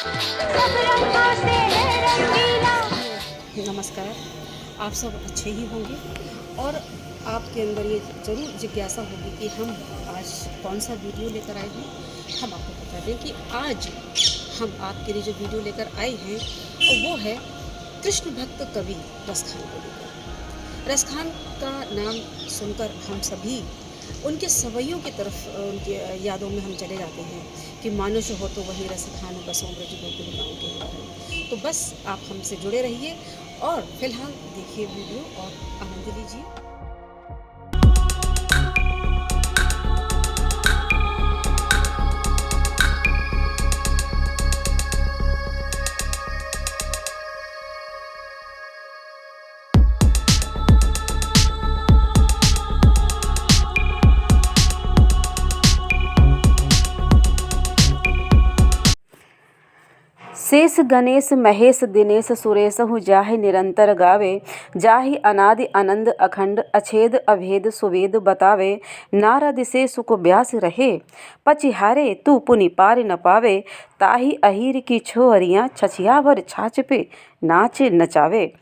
सब रंगों से है रंगीला। नमस्कार। आप सब अच्छे ही होंगे और आपके अंदर ये ज़रूर जिज्ञासा होगी कि हम आज कौन सा वीडियो लेकर आए हैं। हम आपको बता दें कि आज हम आपके लिए जो वीडियो लेकर आए हैं और वो है कृष्ण भक्त कवि रसखान को लेकर। रसखान का नाम सुनकर हम सभी उनके सवैयों की तरफ उनके यादों में हम चले जाते हैं कि मानुष हो तो वही रसखान बसों ब्रज गोकुल गाँव के अंदर। तो बस आप हमसे जुड़े रहिए और फिलहाल देखिए वीडियो और आनंद लीजिए। शेष गणेश महेश दिनेश सुरेशहु जाहि निरंतर गावे, जाहि अनादि आनंद अखंड अछेद अभेद सुवेद बतावे। नारद से सुख व्यास रहे पचिहारे, तू पुनि पार न पावे। ताहि अहीर की छोहरियाँ छछिया भर छाछ पे नाच नचावे।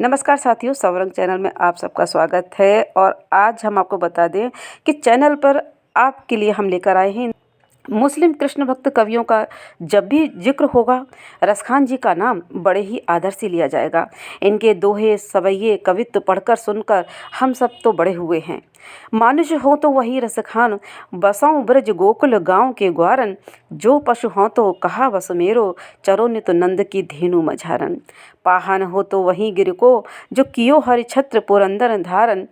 नमस्कार साथियों, सवरंग चैनल में आप सबका स्वागत है। और आज हम आपको बता दें कि चैनल पर आपके लिए हम लेकर आए हैं मुस्लिम कृष्ण भक्त कवियों का। जब भी जिक्र होगा रसखान जी का नाम बड़े ही आदर से लिया जाएगा। इनके दोहे सवैये कवित्व पढ़कर सुनकर हम सब तो बड़े हुए हैं। मानुष हो तो वही रसखान, बसों ब्रज गोकुल गाँव के ग्वारन। जो पशु हों तो कहा बस मेरो, चरो नित नंद की धेनु मझारन। पाहन हो तो वही गिर को, जो कियो हरि छत्र पुरंदर धारन।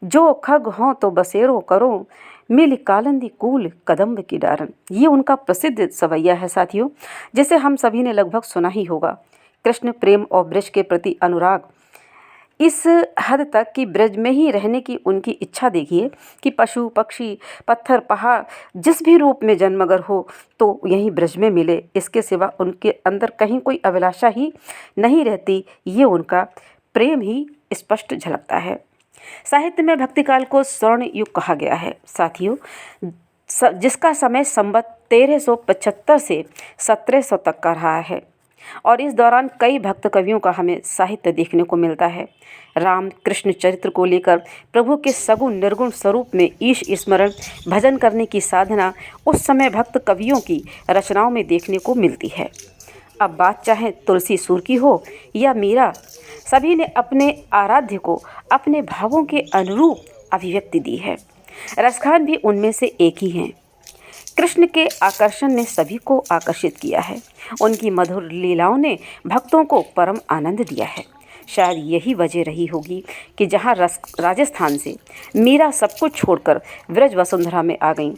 जो खग हों तो बसेरो करो, मिल कालंदी कूल कदम्ब की डारन। ये उनका प्रसिद्ध सवैया है साथियों, जिसे हम सभी ने लगभग सुना ही होगा। कृष्ण प्रेम और ब्रज के प्रति अनुराग इस हद तक कि ब्रज में ही रहने की उनकी इच्छा देखिए कि पशु पक्षी पत्थर पहाड़ जिस भी रूप में जन्मगर हो तो यहीं ब्रज में मिले, इसके सिवा उनके अंदर कहीं कोई अभिलाषा ही नहीं रहती। ये उनका प्रेम ही स्पष्ट झलकता है। साहित्य में भक्तिकाल को स्वर्ण युग कहा गया है साथियों, जिसका समय संवत 1375 से 1700 तक का रहा है। और इस दौरान कई भक्त कवियों का हमें साहित्य देखने को मिलता है। राम कृष्ण चरित्र को लेकर प्रभु के सगुण निर्गुण स्वरूप में ईश स्मरण भजन करने की साधना उस समय भक्त कवियों की रचनाओं में देखने को मिलती है। अब बात चाहे तुलसी सुर की हो या मीरा, सभी ने अपने आराध्य को अपने भावों के अनुरूप अभिव्यक्ति दी है। रसखान भी उनमें से एक ही हैं। कृष्ण के आकर्षण ने सभी को आकर्षित किया है। उनकी मधुर लीलाओं ने भक्तों को परम आनंद दिया है। शायद यही वजह रही होगी कि जहाँ राजस्थान से मीरा सब कुछ छोड़कर ब्रज वसुंधरा में आ गईं,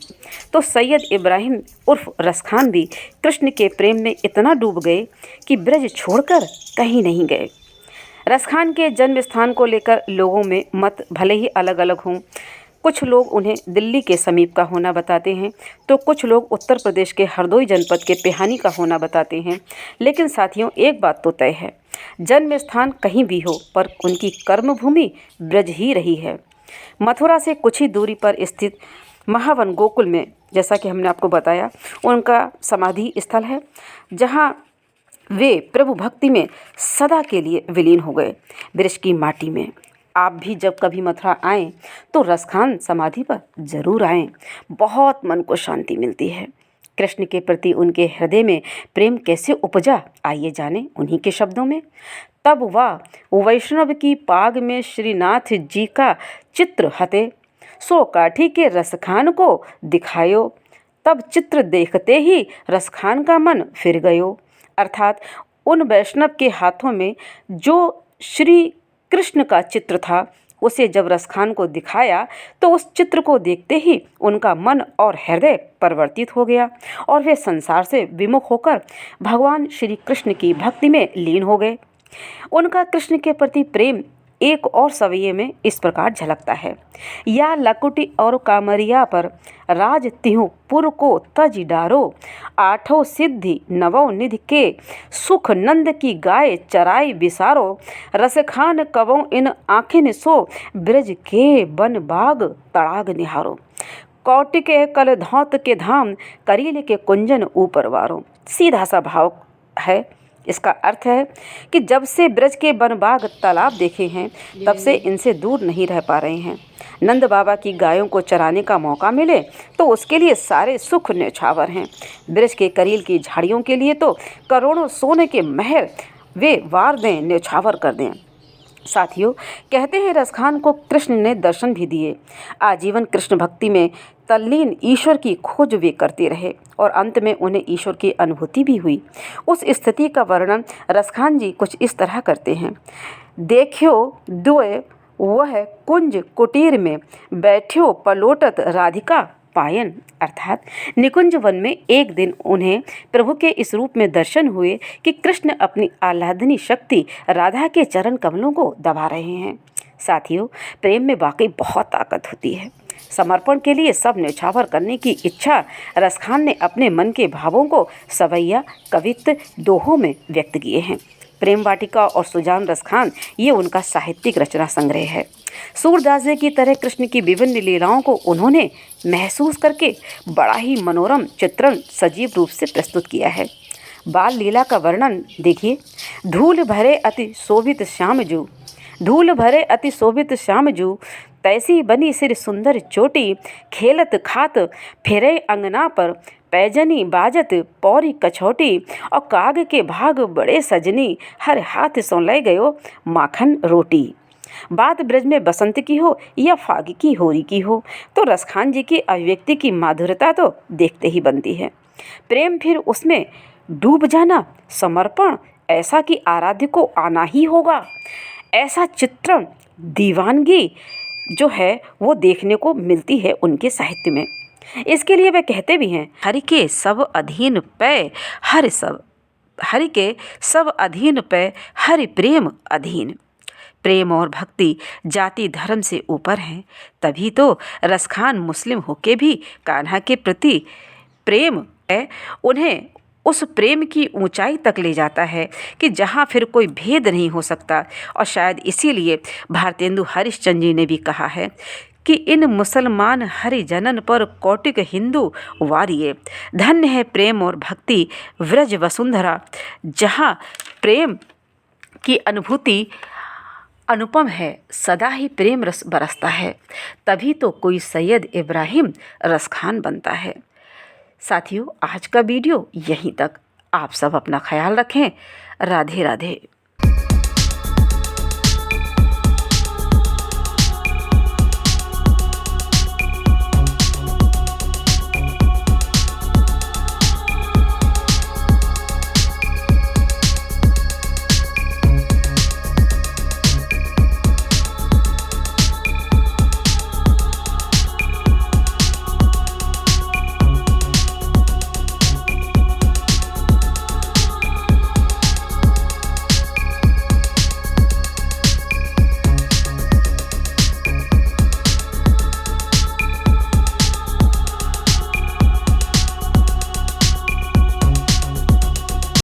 तो सैयद इब्राहिम उर्फ रसखान भी कृष्ण के प्रेम में इतना डूब गए कि ब्रज छोड़कर कहीं नहीं गए। रसखान के जन्म स्थान को लेकर लोगों में मत भले ही अलग अलग हों। कुछ लोग उन्हें दिल्ली के समीप का होना बताते हैं, तो कुछ लोग उत्तर प्रदेश के हरदोई जनपद के पिहानी का होना बताते हैं। लेकिन साथियों, एक बात तो तय है, जन्म स्थान कहीं भी हो पर उनकी कर्मभूमि ब्रज ही रही है। मथुरा से कुछ ही दूरी पर स्थित महावन गोकुल में, जैसा कि हमने आपको बताया, उनका समाधि स्थल है, जहाँ वे प्रभु भक्ति में सदा के लिए विलीन हो गए ब्रज की माटी में। आप भी जब कभी मथुरा आएं तो रसखान समाधि पर जरूर आएं, बहुत मन को शांति मिलती है। कृष्ण के प्रति उनके हृदय में प्रेम कैसे उपजा, आइए जाने उन्हीं के शब्दों में। तब वह वैष्णव की पाग में श्रीनाथ जी का चित्र हते, सो काठी के रसखान को दिखायो। तब चित्र देखते ही रसखान का मन फिर गयो। अर्थात उन वैष्णव के हाथों में जो श्री कृष्ण का चित्र था, उसे जब रसखान को दिखाया तो उस चित्र को देखते ही उनका मन और हृदय परिवर्तित हो गया और वे संसार से विमुख होकर भगवान श्री कृष्ण की भक्ति में लीन हो गए। उनका कृष्ण के प्रति प्रेम एक और सवैये में इस प्रकार झलकता है। या लकुटी और कामरिया पर राज तिहु पुर को तज डारो, आठों सिद्धि नवों निधि के सुख नंद की गाय चराई बिसारो। रसखान कवों इन आँखिन सो, ब्रज के बन बाग तड़ाग निहारो। कौटिक कल धौत के धाम, करील के कुंजन ऊपर वारो। सीधा सा भाव है। इसका अर्थ है कि जब से ब्रज के वन बाग तालाब देखे हैं तब से इनसे दूर नहीं रह पा रहे हैं। नंद बाबा की गायों को चराने का मौका मिले तो उसके लिए सारे सुख न्यौछावर हैं। ब्रज के करील की झाड़ियों के लिए तो करोड़ों सोने के महल वे वार दें, न्यौछावर कर दें। साथियों, कहते हैं रसखान को कृष्ण ने दर्शन भी दिए। आजीवन कृष्ण भक्ति में तल्लीन ईश्वर की खोज वे करते रहे और अंत में उन्हें ईश्वर की अनुभूति भी हुई। उस स्थिति का वर्णन रसखान जी कुछ इस तरह करते हैं। देखियो दुए वह कुंज कुटीर में बैठ्यो पलोटत राधिका पायन, अर्थात निकुंज वन में एक दिन उन्हें प्रभु के इस रूप में दर्शन हुए कि कृष्ण अपनी आह्लादनी शक्ति राधा के चरण कमलों को दबा रहे हैं। साथियों, प्रेम में वाकई बहुत ताकत होती है। समर्पण के लिए सब न्यौछावर करने की इच्छा रसखान ने अपने मन के भावों को सवैया कवित्त दोहों में व्यक्त किए हैं। प्रेम वाटिका और सुजान रसखान ये उनका साहित्यिक रचना संग्रह है। सूरदास जी की तरह कृष्ण की विभिन्न लीलाओं को उन्होंने महसूस करके बड़ा ही मनोरम चित्रण सजीव रूप से प्रस्तुत किया है। बाल लीला का वर्णन देखिए। धूल भरे अति शोभित श्याम जू, धूल भरे अति शोभित श्याम जू, तैसी बनी सिर सुंदर चोटी, खेलत खात फिरे अंगना पर, पैजनी बाजत पौरी कछौटी, और काग के भाग बड़े सजनी, हर हाथ सो ले गयो माखन रोटी। बात ब्रज में बसंत की हो या फाग की होरी की हो, तो रसखान जी की अभिव्यक्ति की माधुर्यता तो देखते ही बनती है। प्रेम फिर उसमें डूब जाना, समर्पण, ऐसा कि आराध्य को आना ही होगा, ऐसा चित्रण, दीवानगी जो है वो देखने को मिलती है उनके साहित्य में। इसके लिए वे कहते भी हैं, हरि के सब अधीन पे हरि के सब अधीन पे हरि प्रेम अधीन। प्रेम और भक्ति जाति धर्म से ऊपर हैं, तभी तो रसखान मुस्लिम होके भी कान्हा के प्रति प्रेम है उन्हें उस प्रेम की ऊंचाई तक ले जाता है कि जहाँ फिर कोई भेद नहीं हो सकता। और शायद इसीलिए भारतेंदु हरिश्चंद्र जी ने भी कहा है कि इन मुसलमान हरिजनन पर कौटिक हिंदू वारिये, धन्य है प्रेम और भक्ति व्रज वसुंधरा, जहाँ प्रेम की अनुभूति अनुपम है, सदा ही प्रेम रस बरसता है, तभी तो कोई सैयद इब्राहिम रसखान बनता है। साथियों, आज का वीडियो यहीं तक। आप सब अपना ख्याल रखें। राधे राधे।